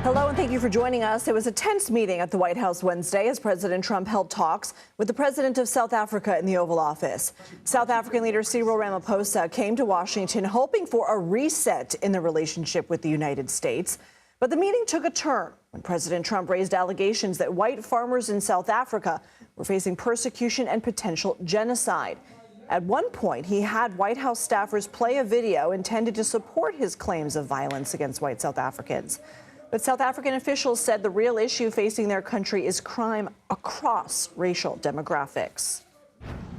Hello and thank you for joining us. It was a tense meeting at the White House Wednesday as President Trump held talks with the president of South Africa in the Oval Office. South African leader Cyril Ramaphosa came to Washington hoping for a reset in the relationship with the United States. But the meeting took a turn when President Trump raised allegations that white farmers in South Africa were facing persecution and potential genocide. At one point, he had White House staffers play a video intended to support his claims of violence against white South Africans. But South African officials said the real issue facing their country is crime across racial demographics.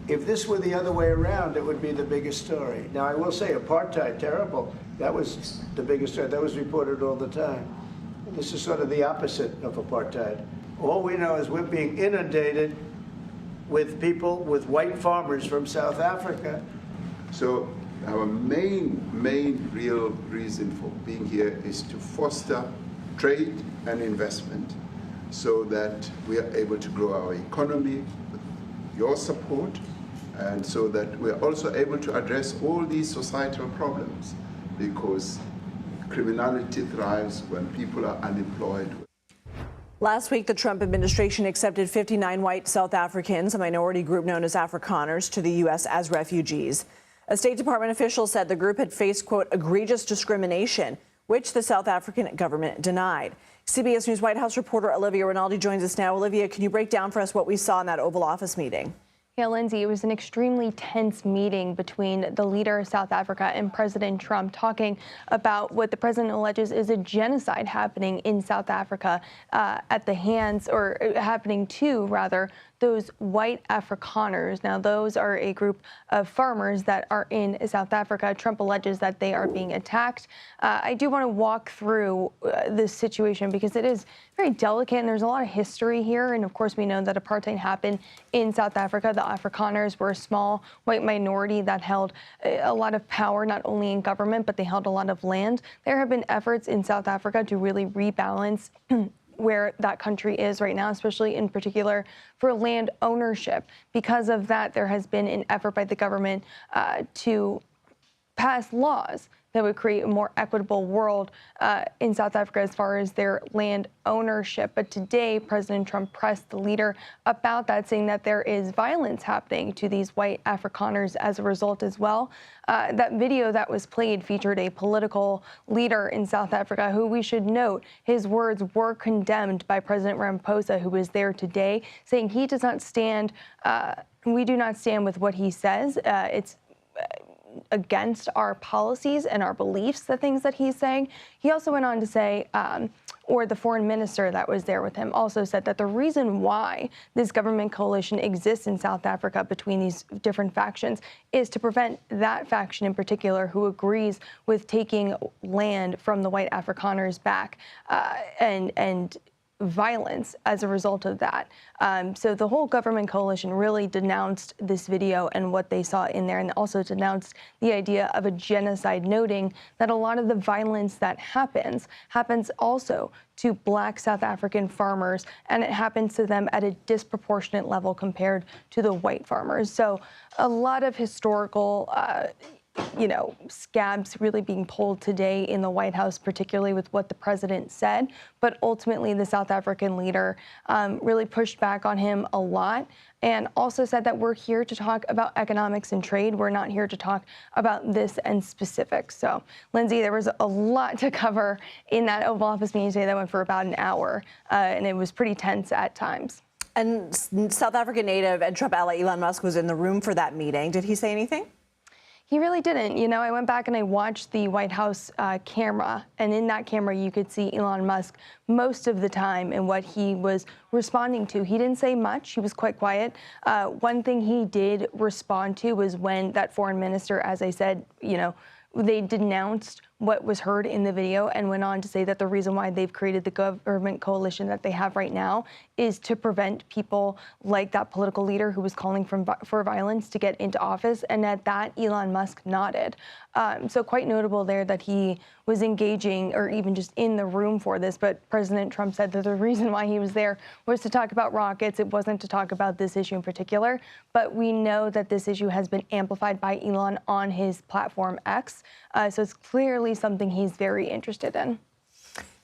If this were the other way around, it would be the biggest story. Now, I will say apartheid, terrible. That was the biggest story. That was reported all the time. This is sort of the opposite of apartheid. All we know is we're being inundated with people, with white farmers from South Africa. So our main real reason for being here is to foster trade and investment so that we are able to grow our economy with your support, and so that we are also able to address all these societal problems, because criminality thrives when people are unemployed. Last week, the Trump administration accepted 59 white South Africans, a minority group known as Afrikaners, to the U.S. as refugees. A State Department official said the group had faced, quote, egregious discrimination, which the South African government denied. CBS News White House reporter Olivia Rinaldi joins us now. Olivia, can you break down for us what we saw in that Oval Office meeting? Yeah, Lynsey, it was an extremely tense meeting between the leader of South Africa and President Trump, talking about what the president alleges is a genocide happening in South Africa at the hands, or happening to, rather, those white Afrikaners. Now, those are a group of farmers that are in South Africa. Trump alleges that they are being attacked. I do want to walk through this situation because it is very delicate and there's a lot of history here. And of course, we know that apartheid happened in South Africa. The Afrikaners were a small white minority that held a lot of power, not only in government, but they held a lot of land. There have been efforts in South Africa to really rebalance where that country is right now, especially in particular for land ownership. Because of that, there has been an effort by the government to pass laws that would create a more equitable world in South Africa as far as their land ownership. But today, President Trump pressed the leader about that, saying that there is violence happening to these white Afrikaners as a result as well. That video that was played featured a political leader in South Africa who, we should note, his words were condemned by President Ramaphosa, who was there today, saying he does not stand, we do not stand with what he says. It's against our policies and our beliefs, the things that he's saying. He also went on to say, or the foreign minister that was there with him also said that the reason why this government coalition exists in South Africa between these different factions is to prevent that faction in particular who agrees with taking land from the white Afrikaners back and violence as a result of that. So the whole government coalition really denounced this video and what they saw in there, and also denounced the idea of a genocide, noting that a lot of the violence that happens also to Black South African farmers, and it happens to them at a disproportionate level compared to the white farmers. So a lot of historical scabs really being pulled today in the White House, particularly with what the president said. But ultimately, the South African leader really pushed back on him a lot, and also said that we're here to talk about economics and trade. We're not here to talk about this and specifics. So, Lynsey, there was a lot to cover in that Oval Office meeting today that went for about an hour, and it was pretty tense at times. And South African native and Trump ally Elon Musk was in the room for that meeting. Did he say anything? He really didn't. You know, I went back and I watched the White House camera, and in that camera you could see Elon Musk most of the time and what he was responding to. He didn't say much. He was quite quiet. One thing he did respond to was when that foreign minister, as I said, they denounced what was heard in the video and went on to say that the reason why they've created the government coalition that they have right now is to prevent people like that political leader who was calling for violence to get into office. And at that, Elon Musk nodded. So quite notable there that he was engaging or even just in the room for this. But President Trump said that the reason why he was there was to talk about rockets. It wasn't to talk about this issue in particular. But we know that this issue has been amplified by Elon on his platform X. So it's clearly something he's very interested in.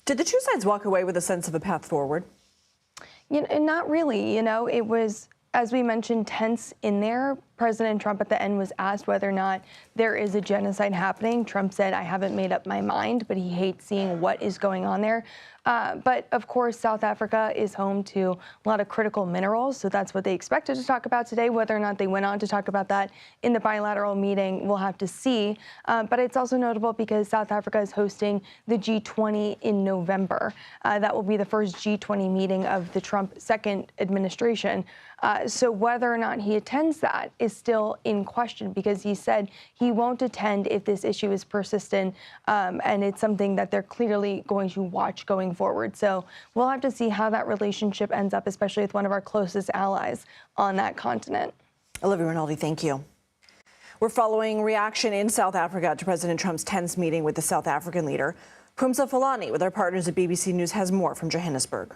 Did the two sides walk away with a sense of a path forward? Not really. It was, as we mentioned, tense in there. President Trump at the end was asked whether or not there is a genocide happening. Trump said, I haven't made up my mind, but he hates seeing what is going on there. But of course, South Africa is home to a lot of critical minerals. So that's what they expected to talk about today. Whether or not they went on to talk about that in the bilateral meeting, we'll have to see. But it's also notable because South Africa is hosting the G20 in November. That will be the first G20 meeting of the Trump second administration. So whether or not he attends that is still in question, because he said he won't attend if this issue is persistent, and it's something that they're clearly going to watch going forward. So we'll have to see how that relationship ends up, especially with one of our closest allies on that continent. Olivia Rinaldi, thank you. We're following reaction in South Africa to President Trump's tense meeting with the South African leader. Pumza Fihlani, with our partners at BBC News, has more from Johannesburg.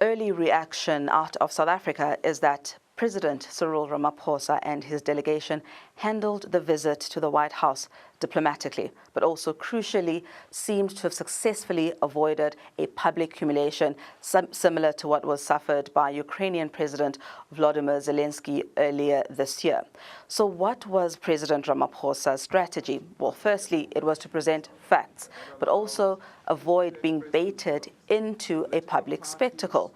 Early reaction out of South Africa is that President Cyril Ramaphosa and his delegation handled the visit to the White House diplomatically, but also crucially seemed to have successfully avoided a public humiliation similar to what was suffered by Ukrainian President Volodymyr Zelensky earlier this year. So what was President Ramaphosa's strategy? Well, firstly, it was to present facts, but also avoid being baited into a public spectacle.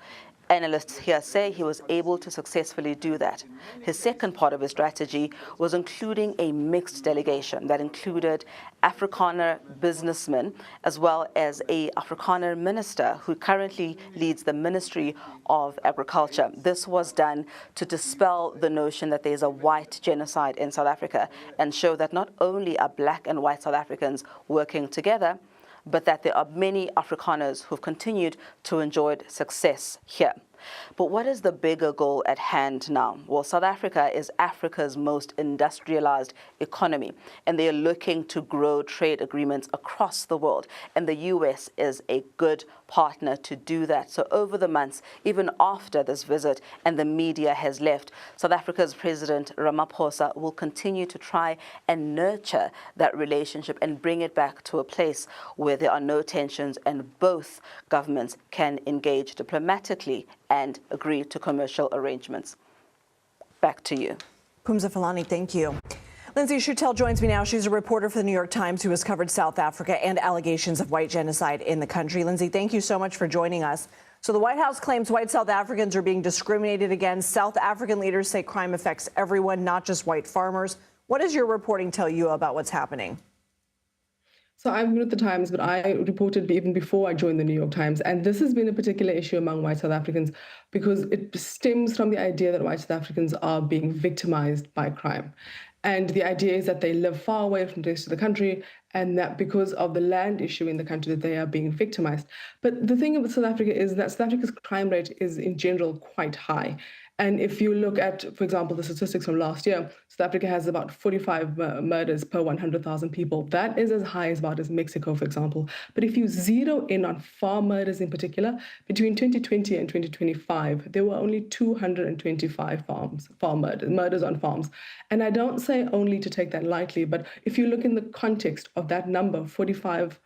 Analysts here say he was able to successfully do that. His second part of his strategy was including a mixed delegation that included Afrikaner businessmen as well as a Afrikaner minister who currently leads the Ministry of Agriculture. This was done to dispel the notion that there's a white genocide in South Africa and show that not only are black and white South Africans working together, but that there are many Afrikaners who've continued to enjoy success here. But what is the bigger goal at hand now? Well, South Africa is Africa's most industrialized economy, and they are looking to grow trade agreements across the world. And the U.S. is a good partner to do that. So over the months, even after this visit and the media has left, South Africa's President Ramaphosa will continue to try and nurture that relationship and bring it back to a place where there are no tensions and both governments can engage diplomatically and agree to commercial arrangements. Back to you. Pumza Fihlani, thank you. Lynsey Chutel joins me now. She's a reporter for the New York Times who has covered South Africa and allegations of white genocide in the country. Lynsey, thank you so much for joining us. So the White House claims white South Africans are being discriminated against. South African leaders say crime affects everyone, not just white farmers. What does your reporting tell you about what's happening? So I've been with the Times, but I reported even before I joined the New York Times. And this has been a particular issue among white South Africans because it stems from the idea that white South Africans are being victimized by crime. And the idea is that they live far away from the rest of the country and that because of the land issue in the country that they are being victimized. But the thing about South Africa is that South Africa's crime rate is in general quite high. And if you look at, for example, the statistics from last year, South Africa has about 45 murders per 100,000 people. That is as high as Mexico, for example. But if you zero in on farm murders in particular, between 2020 and 2025, there were only 225 farm murders on farms. And I don't say only to take that lightly, but if you look in the context of that number, 45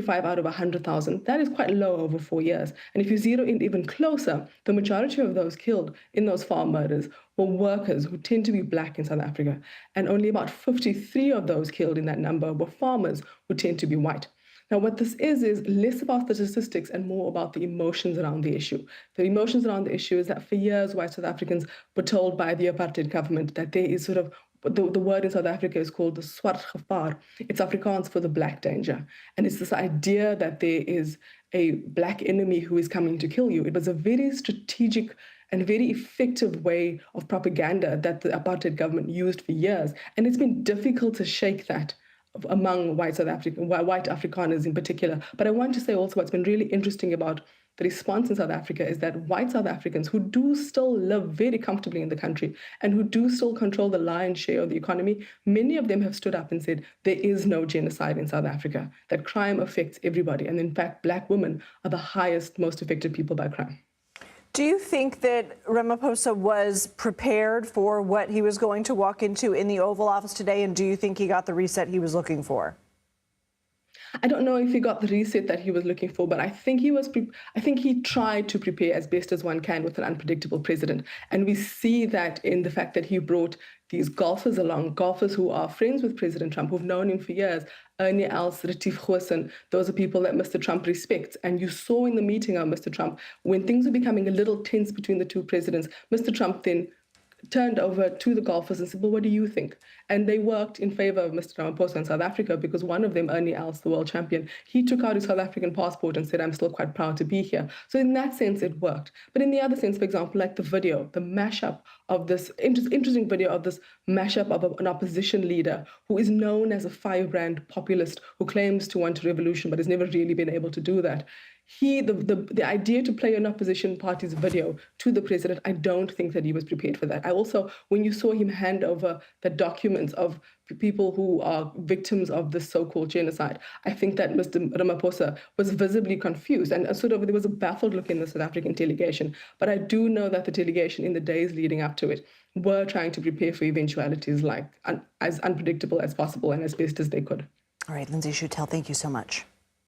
out of 100,000, that is quite low over 4 years. And if you zero in even closer, the majority of those killed in those farm murders were workers who tend to be black in South Africa. And only about 53 of those killed in that number were farmers who tend to be white. Now, what this is less about the statistics and more about the emotions around the issue. The emotions around the issue is that for years, white South Africans were told by the apartheid government that there is sort of the word in South Africa is called the swart gevaar. It's Afrikaans for the black danger. And it's this idea that there is a black enemy who is coming to kill you. It was a very strategic and very effective way of propaganda that the apartheid government used for years. And it's been difficult to shake that among white Afrikaners in particular. But I want to say also what's been really interesting about the response in South Africa is that white South Africans who do still live very comfortably in the country and who do still control the lion's share of the economy, many of them have stood up and said there is no genocide in South Africa, that crime affects everybody. And in fact, black women are the highest, most affected people by crime. Do you think that Ramaphosa was prepared for what he was going to walk into in the Oval Office today? And do you think he got the reset he was looking for? I don't know if he got the reset that he was looking for, but I think he tried to prepare as best as one can with an unpredictable president. And we see that in the fact that he brought these golfers along, golfers who are friends with President Trump, who've known him for years. Ernie Els, Retief Goosen, those are people that Mr. Trump respects. And you saw in the meeting of Mr. Trump, when things were becoming a little tense between the two presidents, Mr. Trump then turned over to the golfers and said, well, what do you think? And they worked in favor of Mr. Ramaphosa in South Africa because one of them, Ernie Els, the world champion, he took out his South African passport and said, I'm still quite proud to be here. So in that sense, it worked. But in the other sense, for example, like the video, the mashup of this interesting video of this mashup of an opposition leader who is known as a firebrand populist who claims to want a revolution but has never really been able to do that. The idea to play an opposition party's video to the president, I don't think that he was prepared for that. I also, when you saw him hand over the documents of people who are victims of this so-called genocide, I think that Mr. Ramaphosa was visibly confused and there was a baffled look in the South African delegation. But I do know that the delegation in the days leading up to it were trying to prepare for eventualities like as unpredictable as possible and as best as they could. All right, Lynsey, Chutel, thank you so much.